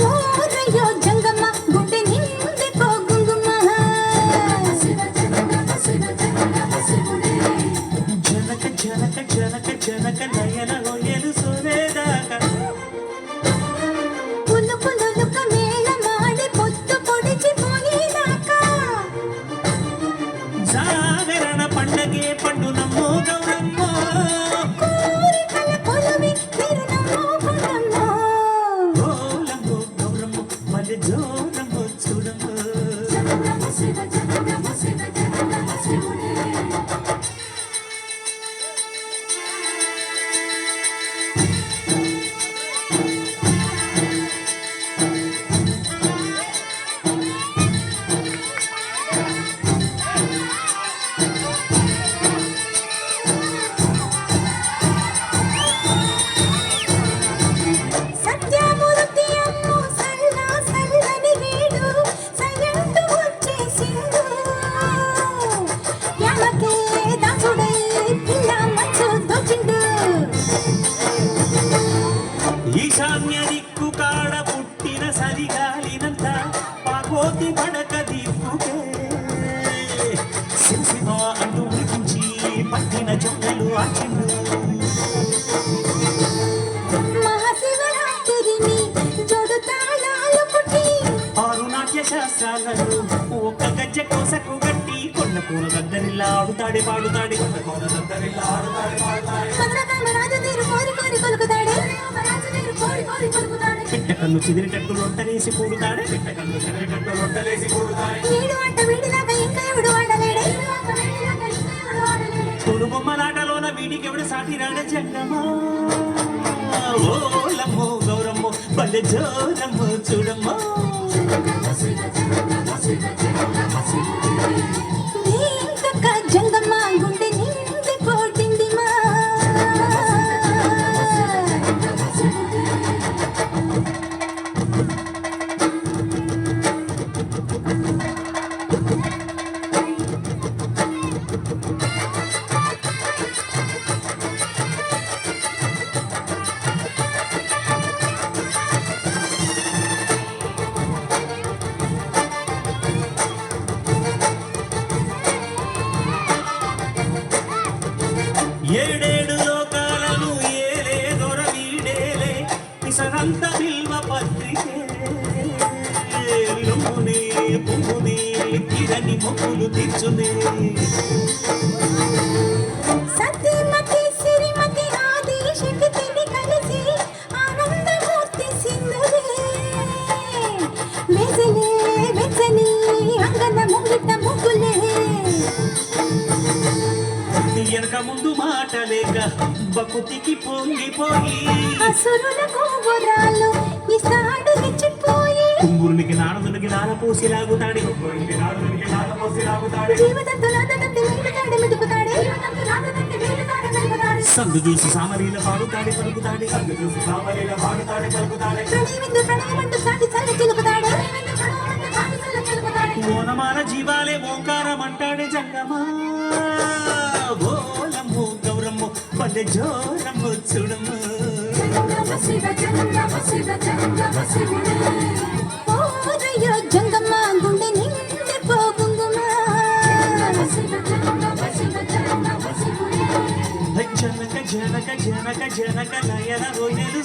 ఓరయ్యో జంగమ్మ గుండె నిండి పోగుంగుమ్మ జనక జనక జనక జనక నయన హొయలు సోరేదాకా పులు పులులుక మేళ మాడి పొత్తు పొడిచి పోయేదాకా జాగరణ పండగే పండు నమ్మో గౌరమ్మో కోరికల కొలువి తిరునమ్మో కొండమ్మో ఓలమ్మో గౌరమ్మో మల్లె జోరమ్మో చూడమ్మో సత్యమూర్తి అమ్మో సల్లా సల్లని వీడు సయ్యంటూ వచ్చేసిండు యామకే దాసుడై పిల్ల మనసు దోచిండు ఈశాన్య దిక్కు కాడ పుట్టిన సరిగాలినంత పాకోతి పడక దిక్కుకే సింసిమ అంటూ ఉడికించి పట్టిన జొన్నలు ఆచిండు మహాశివరాత్రిని జోడు తాళాలు పుట్టి ఆరు నాట్య శాస్త్రాలను ఒక్క గజ్జె కోసకు గట్టి కొండ కూర దగ్గరిల్లా ఆడుతాడే పాడుతాడే కొండ కూర దగ్గరిల్లా ఆడుతాడే పాడుతాడే మధురకామ రాజు తీరు కోరి కోరి కొలుకుతాడే రాజు తీరు కోరి కోరి కొలుకుతాడే పిట్టకన్ను చెదిరిటట్టు లొట్టలేసి పూడుతాడే పిట్టకన్ను చెదిరిటట్టు లొట్టలేసి పూడుతాడే వీడు అంట వీడిలాగా ఇంకా ఎవడు ఆడలేడే తొడు బొమ్మలాటలోన వీడికెవడు సాటి రాడే జంగమా ఓలమ్మో గౌరమ్మో బల్లె జోరమ్మో చూడమ్మో నీకక్క జంగమ్మ గుండె నిండి పోటిందిమా ఏడేడు లోకాలను ఏలే దొర వీడేలే ఇసరంత బిల్వ పత్రికే లొంగునే పువ్వునే తీరని మొక్కులు తీర్చునే సతీమతి సిరిమతి ఆది శక్తిని కలిసి ఆనందమూర్తి సింధులే మెసలే మెచ్చని అంగన ముంగిట ముగ్గులే వెనక ముందు మాట లేక బకుతికి పొంగిపోయి అసురులకు వరాలు ఇస్తాడు రెచ్చిపోయి కుంగురునికి నారదునికి నారపోసి లాగుతాడే కుంగురునికి నారదునికి నారపోసి లాగుతాడే జీవితంతులాదంటే వీడుతాడే మిడుకుతాడే సందు చూసి సామరీల పాడుతాడే పలుకుతాడే సందు చూసి సామరీల పాడుతాడే పలుకుతాడే ప్రణయమిందు ప్రణయమంటూ సాటి చల్లి చిలుకుతాడే ఓనమాల జీవాలే ఓంకారం అంటాడే జంగమా ఓలమ్మో గౌరమ్మో పల్లె జోరమ్మో చూడమ్మో ఓరయ్యో జంగమ్మ గుండె నిండి పోగుంగుమా జనక జనక జనక జనక నయన హొయలు